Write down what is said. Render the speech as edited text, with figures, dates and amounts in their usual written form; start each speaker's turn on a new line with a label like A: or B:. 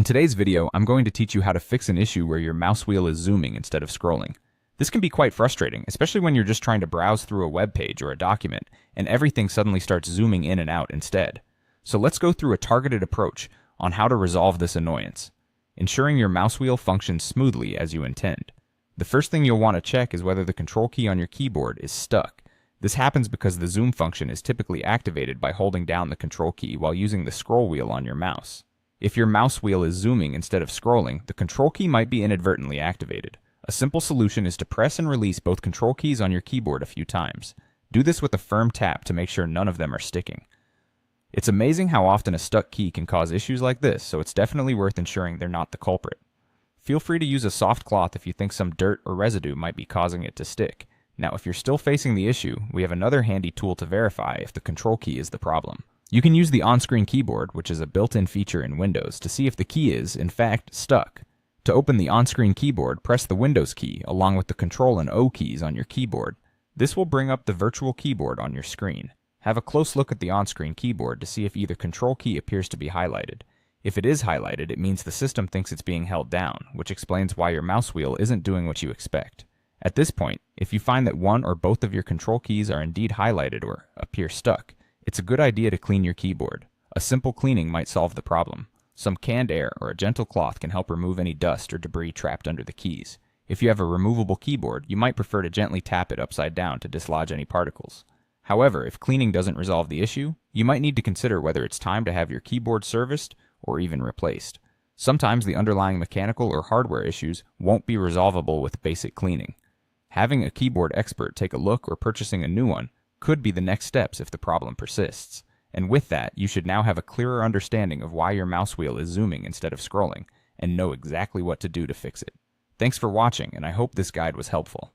A: In today's video, I'm going to teach you how to fix an issue where your mouse wheel is zooming instead of scrolling. This can be quite frustrating, especially when you're just trying to browse through a web page or a document, and everything suddenly starts zooming in and out instead. So let's go through a targeted approach on how to resolve this annoyance, ensuring your mouse wheel functions smoothly as you intend. The first thing you'll want to check is whether the control key on your keyboard is stuck. This happens because the zoom function is typically activated by holding down the control key while using the scroll wheel on your mouse. If your mouse wheel is zooming instead of scrolling, the control key might be inadvertently activated. A simple solution is to press and release both control keys on your keyboard a few times. Do this with a firm tap to make sure none of them are sticking. It's amazing how often a stuck key can cause issues like this, so it's definitely worth ensuring they're not the culprit. Feel free to use a soft cloth if you think some dirt or residue might be causing it to stick. Now, if you're still facing the issue, we have another handy tool to verify if the control key is the problem. You can use the on-screen keyboard, which is a built-in feature in Windows, to see if the key is, in fact, stuck. To open the on-screen keyboard, press the Windows key along with the Control and O keys on your keyboard. This will bring up the virtual keyboard on your screen. Have a close look at the on-screen keyboard to see if either control key appears to be highlighted. If it is highlighted, it means the system thinks it's being held down, which explains why your mouse wheel isn't doing what you expect. At this point, if you find that one or both of your control keys are indeed highlighted or appear stuck, it's a good idea to clean your keyboard. A simple cleaning might solve the problem. Some canned air or a gentle cloth can help remove any dust or debris trapped under the keys. If you have a removable keyboard, you might prefer to gently tap it upside down to dislodge any particles. However, if cleaning doesn't resolve the issue, you might need to consider whether it's time to have your keyboard serviced or even replaced. Sometimes the underlying mechanical or hardware issues won't be resolvable with basic cleaning. Having a keyboard expert take a look or purchasing a new one could be the next steps if the problem persists. And with that, you should now have a clearer understanding of why your mouse wheel is zooming instead of scrolling, and know exactly what to do to fix it. Thanks for watching, and I hope this guide was helpful.